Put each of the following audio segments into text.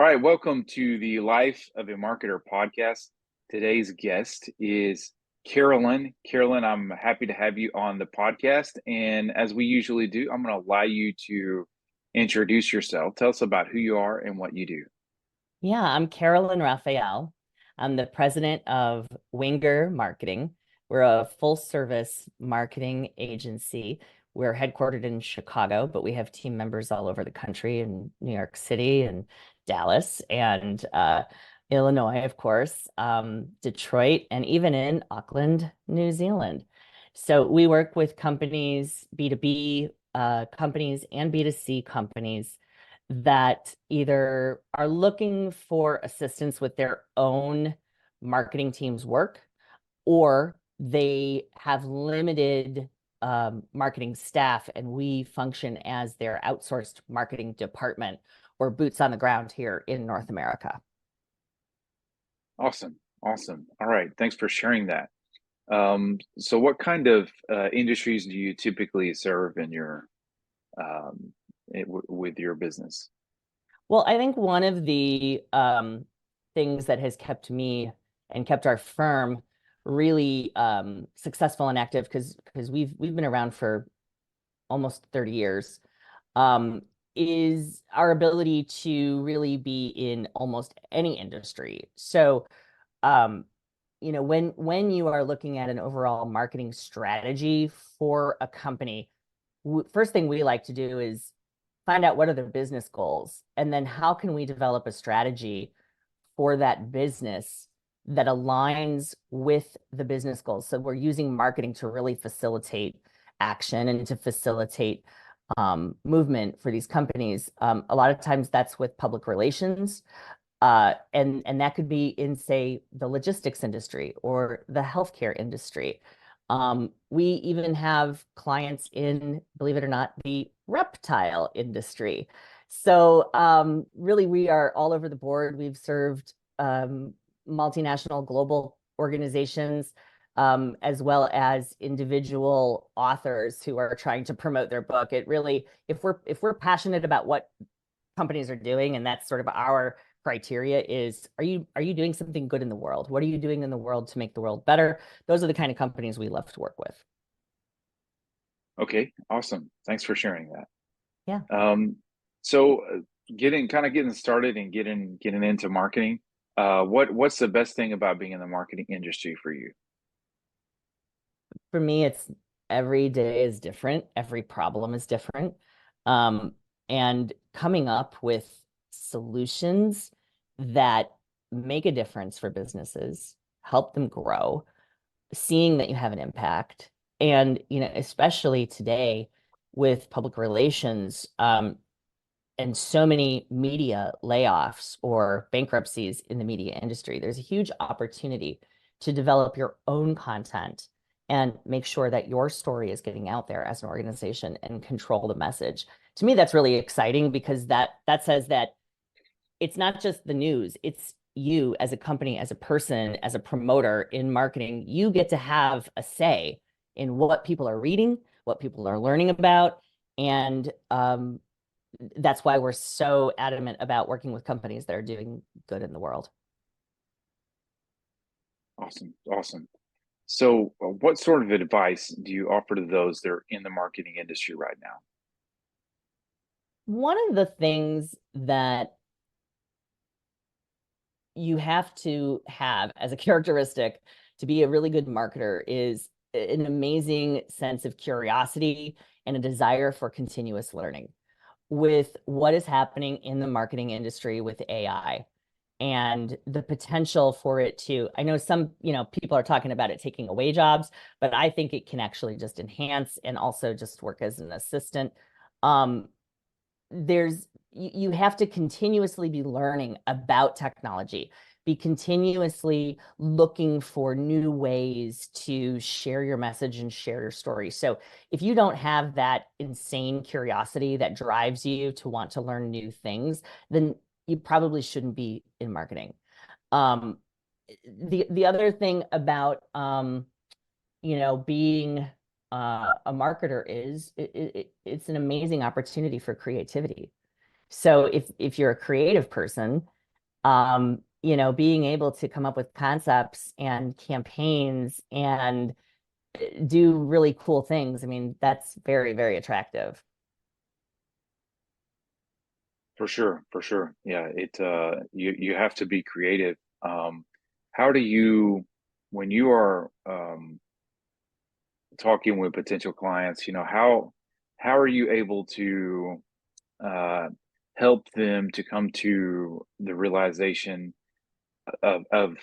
right, welcome to the Life of a Marketer podcast. Today's guest is Karolyn. Karolyn, I'm happy to have you on the podcast. And as we usually do, I'm going to allow you to introduce yourself. Tell us about who you are and what you do. Yeah, I'm Karolyn Raphael. I'm the president of Winger Marketing. We're a full service marketing agency. We're headquartered in Chicago, but we have team members all over the country in New York City and Dallas and Illinois, of course, Detroit, and even in Auckland, New Zealand. So we work with companies, B2B companies and B2C companies that either are looking for assistance with their own marketing team's work, or they have limited marketing staff, and we function as their outsourced marketing department or boots on the ground here in North America. Awesome. Awesome. All right. Thanks for sharing that. So what kind of industries do you typically serve in your with your business? Well, I think one of the things that has kept me and kept our firm really successful and active, because we've been around for almost 30 years, is our ability to really be in almost any industry. So, um, when you are looking at an overall marketing strategy for a company, first thing we like to do is find out what are their business goals, and then how can we develop a strategy for that business that aligns with the business goals. So we're using marketing to really facilitate action and to facilitate movement for these companies. A lot of times that's with public relations, and that could be in, say, the logistics industry or the healthcare industry. We even have clients in, believe it or not, the reptile industry. So really, we are all over the board. We've served multinational global organizations, as well as individual authors who are trying to promote their book. It really, if we're passionate about what companies are doing, and that's sort of our criteria, is are you doing something good in the world? What are you doing in the world to make the world better? Those are the kind of companies we love to work with. Okay, awesome. Thanks for sharing that. Yeah. So getting started and getting into marketing. What's the best thing about being in the marketing industry for you? For me, it's every day is different, every problem is different. Um, and coming up with solutions that make a difference for businesses, help them grow, seeing that you have an impact. And, especially today with public relations, and so many media layoffs or bankruptcies in the media industry, there's a huge opportunity to develop your own content and make sure that your story is getting out there as an organization and control the message. To me, that's really exciting, because that says that it's not just the news, it's you as a company, as a person, as a promoter in marketing. You get to have a say in what people are reading, what people are learning about. And that's why we're so adamant about working with companies that are doing good in the world. Awesome, awesome. So, what sort of advice do you offer to those that are in the marketing industry right now? One of the things that you have to have as a characteristic to be a really good marketer is an amazing sense of curiosity and a desire for continuous learning. With what is happening in the marketing industry with AI and the potential for it to, I know some, people are talking about it taking away jobs, but I think it can actually just enhance and also just work as an assistant. Um, you have to continuously be learning about technology, be continuously looking for new ways to share your message and share your story. So if you don't have that insane curiosity that drives you to want to learn new things, then you probably shouldn't be in marketing. um, the other thing about being a marketer is it's an amazing opportunity for creativity. So if you're a creative person, Being able to come up with concepts and campaigns and do really cool things. I mean, that's very, very attractive. For sure, for sure. Yeah, you have to be creative. How do you when you are talking with potential clients, how are you able to uh help them to come to the realization of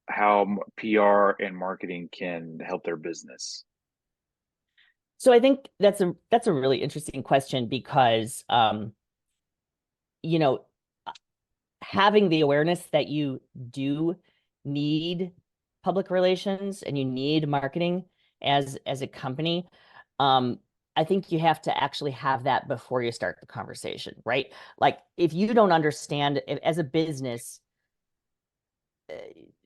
how PR and marketing can help their business? So I think that's a really interesting question because you know, having the awareness that you do need public relations and you need marketing as a company, um, I think you have to actually have that before you start the conversation, right? Like if you don't understand as a business,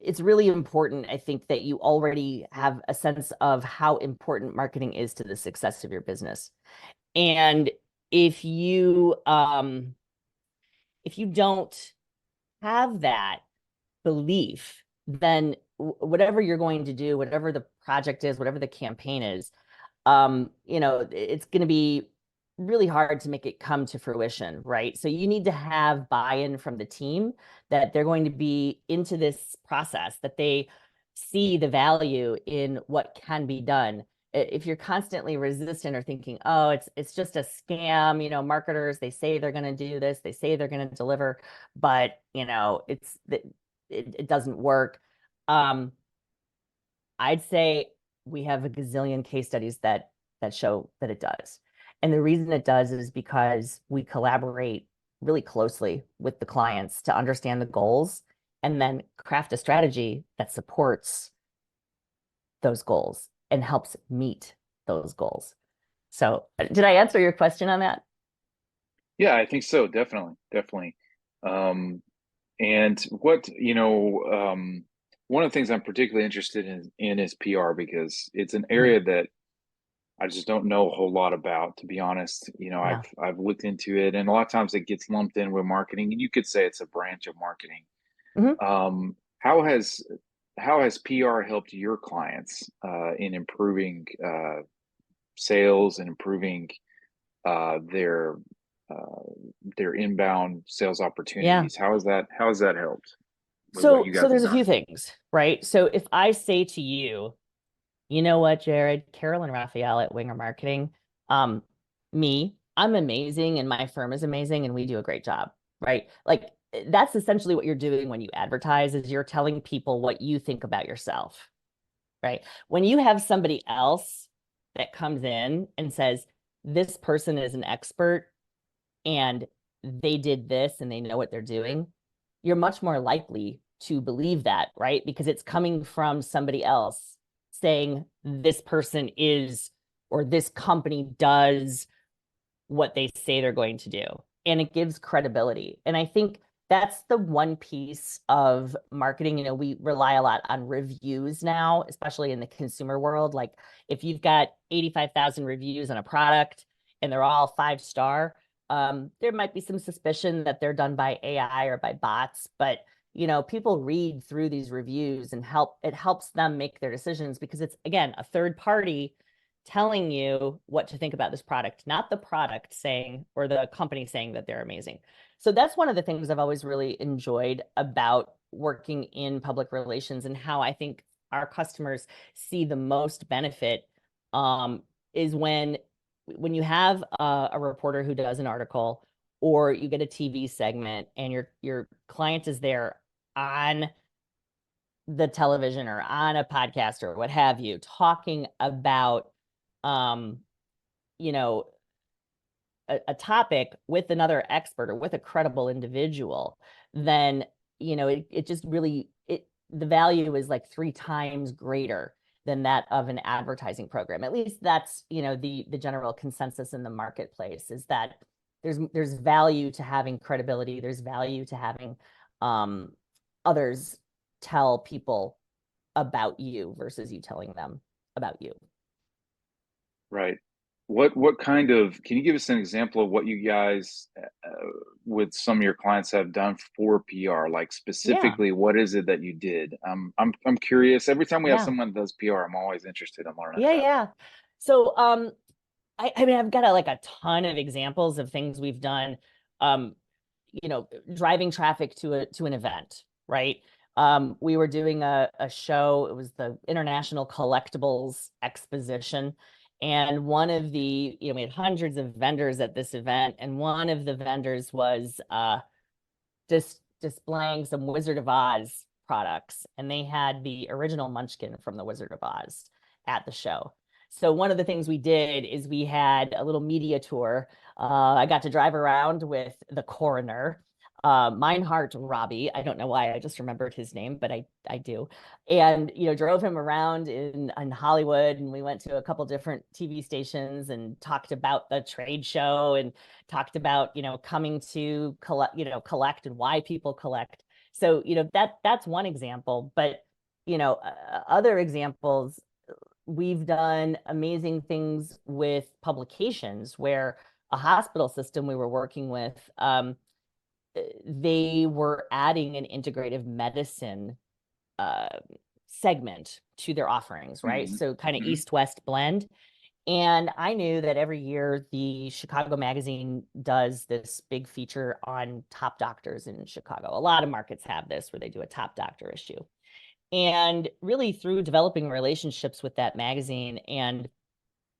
it's really important, I think, that you already have a sense of how important marketing is to the success of your business. And if you if you don't have that belief, then whatever you're going to do, whatever the project is, whatever the campaign is, it's going to be really hard to make it come to fruition, right? So you need to have buy-in from the team that they're going to be into this process, that they see the value in what can be done. If you're constantly resistant or thinking, oh, it's just a scam, marketers, they say they're going to do this, they say they're going to deliver, but it doesn't work. Um, I'd say we have a gazillion case studies that show that it does. And the reason it does is because we collaborate really closely with the clients to understand the goals and then craft a strategy that supports those goals and helps meet those goals. So, did I answer your question on that? Yeah, I think so. Definitely, definitely. And one of the things I'm particularly interested in is PR because it's an Mhm. area that I just don't know a whole lot about, to be honest. Yeah. I've looked into it, and a lot of times it gets lumped in with marketing, and you could say it's a branch of marketing. Mhm. Um, how has how has PR helped your clients in improving sales and improving uh, their uh, their inbound sales Yeah. opportunities? How has that helped with what So, you so guys have there's a few done? things, right? So if I say to you, you know what, Jared, Karolyn Raphael at Winger Marketing, um, I'm amazing and my firm is amazing and we do a great job, right? Like that's essentially what you're doing when you advertise is you're telling people what you think about yourself, right? When you have somebody else that comes in and says, this person is an expert and they did this and they know what they're doing, you're much more likely to believe that, right? Because it's coming from somebody else saying this person is or this company does what they say they're going to do. And it gives credibility. And I think that's the one piece of marketing. We rely a lot on reviews now, especially in the consumer world. Like if you've got 85,000 reviews on a product and they're all 5 star, there might be some suspicion that they're done by AI or by bots, but people read through these reviews and it helps them make their decisions because it's again a third party telling you what to think about this product, not the product saying or the company saying that they're amazing. So that's one of the things I've always really enjoyed about working in public relations and how I think our customers see the most benefit is when you have a reporter who does an article or you get a TV segment and your client is there on the television or on a podcast or what have you talking about um you know a topic with another expert or with a credible individual, then it just really the value is like 3 times greater than that of an advertising program. At least that's the general consensus in the marketplace is that there's value to having credibility. There's value to having um, others tell people about you versus you telling them about you. Right. what kind of, can you give us an example of what you guys with some of your clients have done for PR? Like Yeah, specifically, what is it that you did? I'm curious. Every time we have yeah, someone that does PR, I'm always interested in learning yeah, about it. yeah. So, I mean, I've got like a ton of examples of things we've done. Um, Driving traffic to an event, right? We were doing a show. It was the International Collectibles Exposition. And one of we had hundreds of vendors at this event, and one of the vendors was displaying some Wizard of Oz products, and they had the original Munchkin from the Wizard of Oz at the show. So one of the things we did is we had a little media tour. I got to drive around with the coroner, Meinhardt Robbie. I don't know why I just remembered his name, but I do. And drove him around in Hollywood, and we went to a couple different TV stations and talked about the trade show and talked about coming to collect and why people collect. So that's one example, but other examples, we've done amazing things with publications where a hospital system we were working with, they were adding an integrative medicine uh, segment to their offerings, right? Hmm. So kind of Hmm. east-west blend. And I knew that every year the Chicago Magazine does this big feature on top doctors in Chicago. A lot of markets have this where they do a top doctor issue. And really, through developing relationships with that magazine and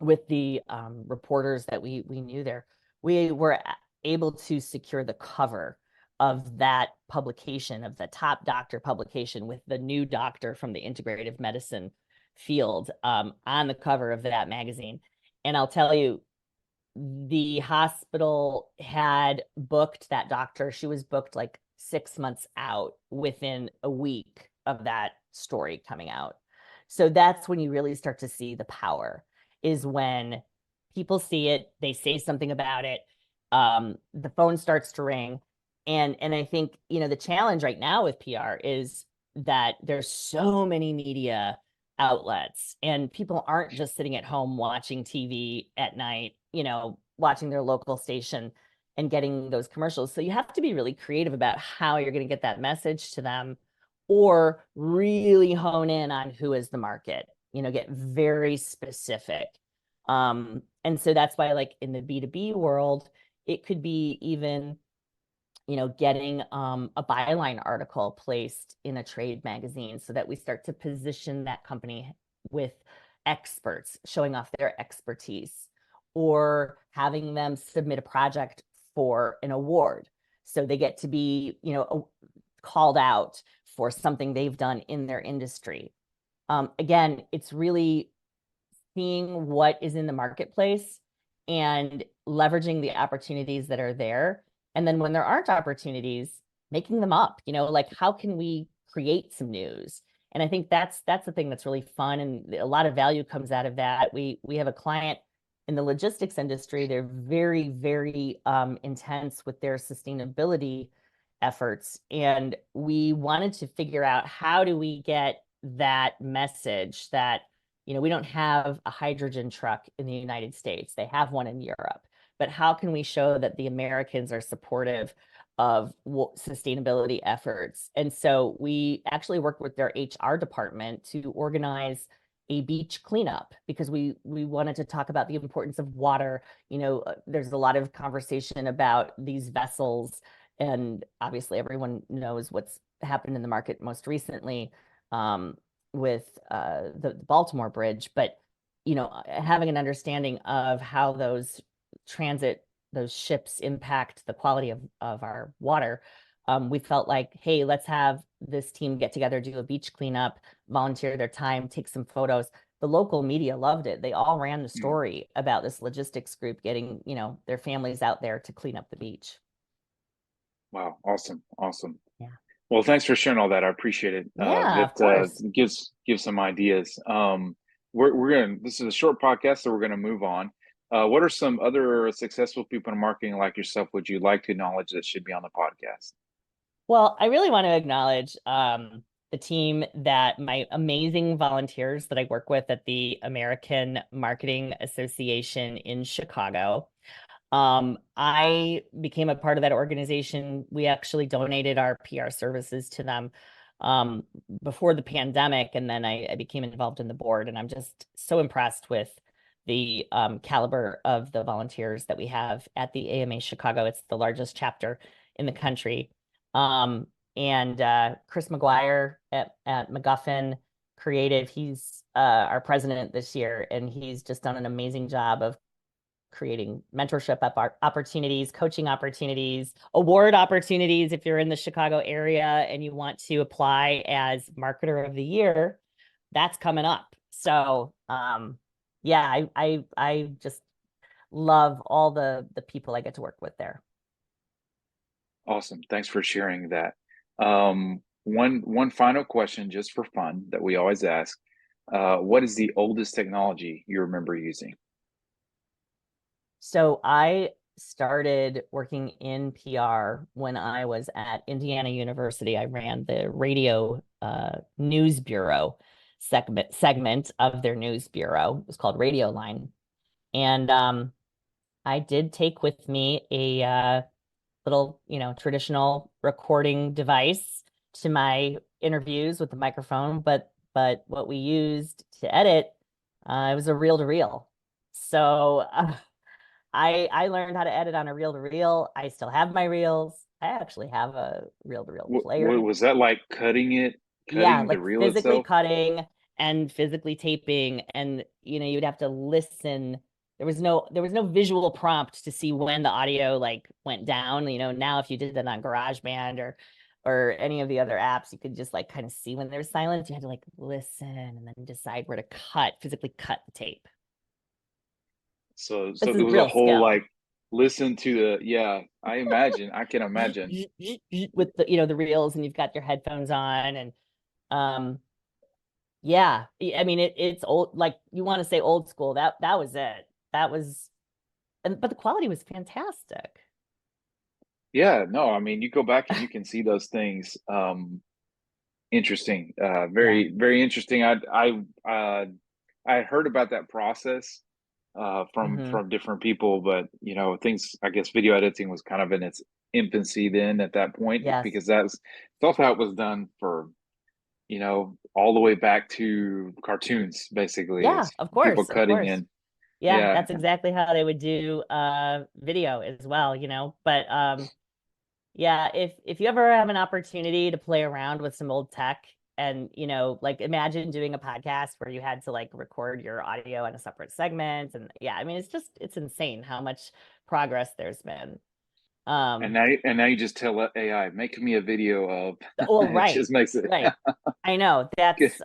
with the reporters that we knew there, we were able to secure the cover of that publication, of the top doctor publication, with the new doctor from the integrative medicine field on the cover of that magazine. And I'll tell you, the hospital had booked that doctor. She was booked like 6 months out within a week of that story coming out. So that's when you really start to see the power, is when people see it, they say something about it, the phone starts to ring. And I think, the challenge right now with PR is that there's so many media outlets, and people aren't just sitting at home watching TV at night, watching their local station and getting those commercials. So you have to be really creative about how you're going to get that message to them, or really hone in on who is the market, get very specific. And so that's why, like in the B2B world, it could be even getting a byline article placed in a trade magazine so that we start to position that company with experts showing off their expertise, or having them submit a project for an award. So they get to be, called out for something they've done in their industry. Again, it's really seeing what is in the marketplace and leveraging the opportunities that are there. And then when there aren't opportunities, making them up, like how can we create some news? And I think that's the thing that's really fun, and a lot of value comes out of that. We have a client in the logistics industry. They're very, very intense with their sustainability efforts. And we wanted to figure out, how do we get that message that we don't have a hydrogen truck in the United States. They have one in Europe. But how can we show that the Americans are supportive of sustainability efforts? And so we actually worked with their HR department to organize a beach cleanup, because we wanted to talk about the importance of water. There's a lot of conversation about these vessels, and obviously everyone knows what's happened in the market most recently, with the Baltimore Bridge, but having an understanding of how those ships impact the quality of our water. We felt like, hey, let's have this team get together, do a beach cleanup, volunteer their time, take some photos. The local media loved it. They all ran the story about this logistics group getting, their families out there to clean up the beach. Wow, awesome, awesome. Yeah. Well, thanks for sharing all that. I appreciate it. Yeah, That of course. gives some ideas. We're gonna, this is a short podcast, so we're gonna move on. What are some other successful people in marketing like yourself would you like to acknowledge that should be on the podcast? Well, I really want to acknowledge the team that my amazing volunteers that I work with at the American Marketing Association in Chicago. I became a part of that organization. We actually donated our PR services to them um, before the pandemic, and then I became involved in the board. And I'm just so impressed with the caliber of the volunteers that we have at the AMA Chicago. It's the largest chapter in the country. And Chris McGuire at MacGuffin Creative, he's our president this year, and he's just done an amazing job of creating mentorship opportunities, coaching opportunities, award opportunities. If you're in the Chicago area and you want to apply as marketer of the year, that's coming up. So yeah, I just love all the people I get to work with there. Awesome. Thanks for sharing that. One final question, just for fun, that we always ask. What is the oldest technology you remember using? So I started working in PR when I was at Indiana University. I ran the radio news bureau segment of their news bureau. It was called Radio Line. And I did take with me a little, traditional recording device to my interviews with the microphone, but what we used to edit, it was a reel to reel. So I learned how to edit on a reel to reel. I still have my reels. I actually have a reel to reel player. Was that like Yeah, cutting the like reel physically itself? cutting and physically taping, and you'd have to listen. There was no visual prompt to see when the audio like went down. Now if you did that on GarageBand or any of the other apps, you could just like kind of see when there's silence. You had to like listen and then decide where to physically cut the tape. So This it is was a real whole skill. like listen to the yeah, I can imagine. With the reels, and you've got your headphones on, and um yeah, I mean it's old, like you want to say old school. That was it. That was but the quality was fantastic. Yeah, no, I mean you go back and you can see those things. Interesting. Yeah. Very, very interesting. I heard about that process Hmm. from different people, but things I guess video editing was kind of in its infancy then at that point Yes. because it's also how it was done for all the way back to cartoons basically Yeah, is of people course, of cutting course. in. Yeah, Yeah, that's exactly how they would do video as well, but yeah, if you ever have an opportunity to play around with some old tech, and like imagine doing a podcast where you had to like record your audio in a separate segment. And yeah, I mean it's insane how much progress there's been. and um now you just tell AI make me a video of well, it right, just makes it right. I know that's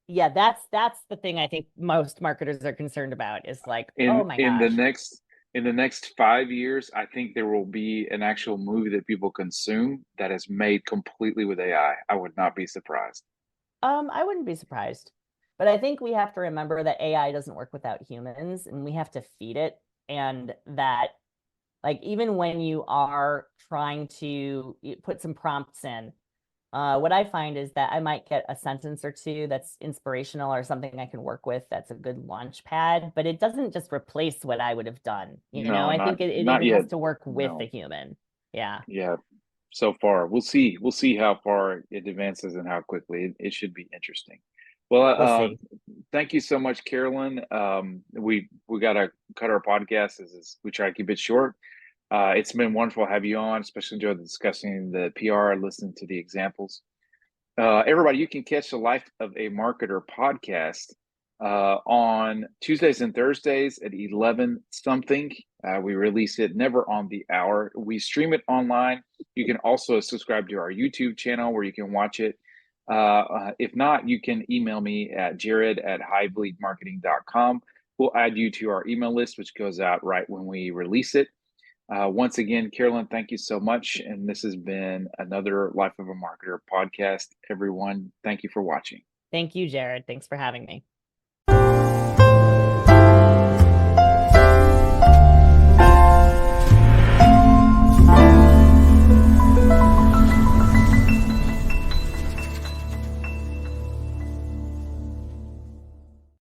yeah, that's the thing I think most marketers are concerned about, is like, oh my in the gosh. next 5 years, I think there will be an actual movie that people consume that is made completely with AI. I would not be surprised. I wouldn't be surprised. But I think we have to remember that AI doesn't work without humans, and we have to feed it. And that, like, even when you are trying to put some prompts in, what I find is that I might get a sentence or two that's inspirational or something I can work with that's a good launch pad, but it doesn't just replace what I would have done. No, I not think it not even yet. has to work with a No. human. Yeah, Yeah. So far, we'll see. We'll see how far it advances and how quickly. It should be interesting. Well, we'll see. thank you so much, Carolyn. We got to cut our podcast as we try to keep it short. It's been wonderful to have you on, especially enjoyed discussing the PR, listening to the examples. Everybody, you can catch the Life of a Marketer podcast on Tuesdays and Thursdays at 11 something. We release it never on the hour. We stream it online. You can also subscribe to our YouTube channel where you can watch it. If not, you can email me at jared@highbleedmarketing.com. We'll add you to our email list, which goes out right when we release it. Once again, Carolyn, thank you so much. And this has been another Life of a Marketer podcast. Everyone, thank you for watching. Thank you, Jared. Thanks for having me.